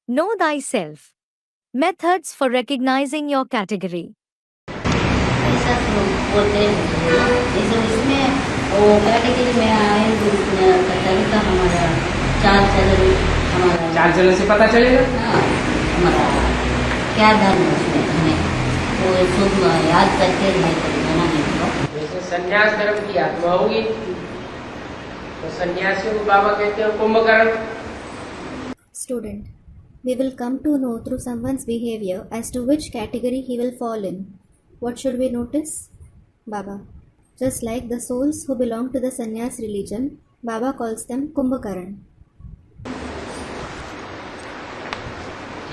Know thyself. Methods for recognizing your category. ऐसा तो बोलते हैं जैसे उसमें वो कैटेगरी में आए का तरीका हमारा चाल चलन हमारा चाल चलन से पता चलेगा। हाँ, हमारा क्या धर्म है उसमें हमें वो सब याद करके रहे तो बनाने को। जैसे संन्यास धर्म की आत्मा होगी तो सन्यासियों को बाबा कहते हैं Kumbhakarna. Student, we will come to know through someone's behavior as to which category he will fall in. What should we notice? Baba. Just like the souls who belong to the sannyas religion, Baba calls them Kumbhakaran.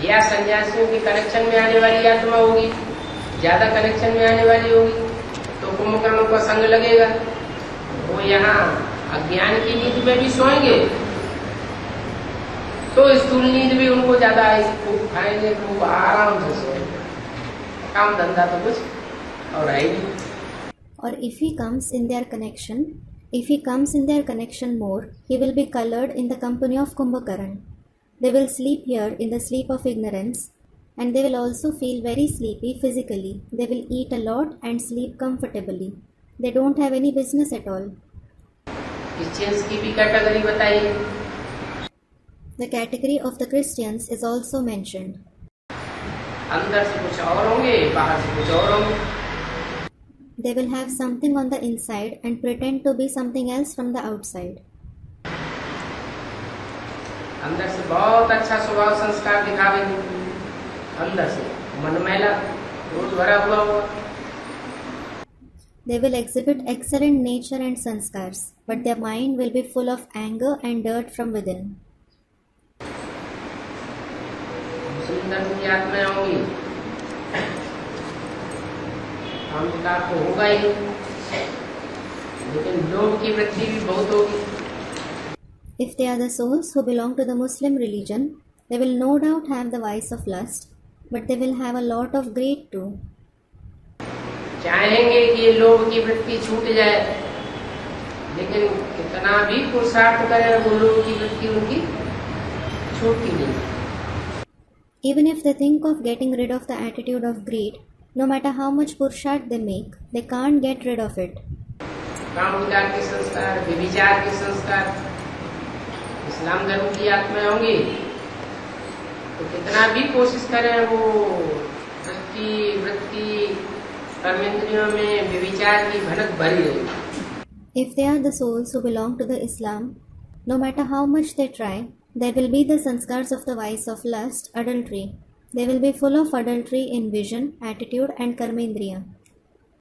या सन्यासियों के connection में आने वाली आत्मा होगी, ज्यादा connection में आने वाली होगी तो कुंभकर्णों का संग लगेगा। वो यहाँ अज्ञान की नींद में भी सोएंगे तो स्थूल नींद भी उनको ज्यादा खूब खाएंगे, खूब आराम से सोएंगे, काम धंधा तो कुछ और आएगी। Or if he comes in their connection more, he will be colored in the company of Kumbhakaran. They will sleep here in the sleep of ignorance, and they will also feel very sleepy physically. They will eat a lot and sleep comfortably. They don't have any business at all. Christians की भी category बताइए। The category of the Christians is also mentioned. अंदर से कुछ और होंगे, बाहर से कुछ और होंगे। They will have something on the inside and pretend to be something else from the outside. अंदर से बहुत अच्छा स्वभाव संस्कार दिखावेंगे, अंदर से मन मैला रोज भरा हुआ होगा। They will exhibit excellent nature and sanskars, but their mind will be full of anger and dirt from within. मुस्लिम धर्म की आत्माएं होंगी, अहंकार तो होगा ही, लेकिन लोभ की वृत्ति भी बहुत होगी। If they are the souls who belong to the Muslim religion, they will no doubt have the vice of lust, but they will have a lot of greed too. चाहेंगे कि ये लोभ की वृत्ति छूट जाए, लेकिन कितना भी पुरुषार्थ करें वो लोभ की वृत्ति उनकी छूटती नहीं। Even if they think of getting rid of the attitude of greed, no matter how much purushart they make, they can't get rid of it. काम विकार के संस्कार, व्यभिचार के संस्कार इस्लाम धर्म की आत्माएं होंगी तो कितना भी कोशिश करें वो वृत्ति कर्मेंद्रियों में व्यभिचार की भनक भरी रहेगी। If they are the souls who belong to the Islam, no matter how much they try, there will be the sanskars of the vice of lust, adultery. They will be full of adultery in vision, attitude and karmendriya.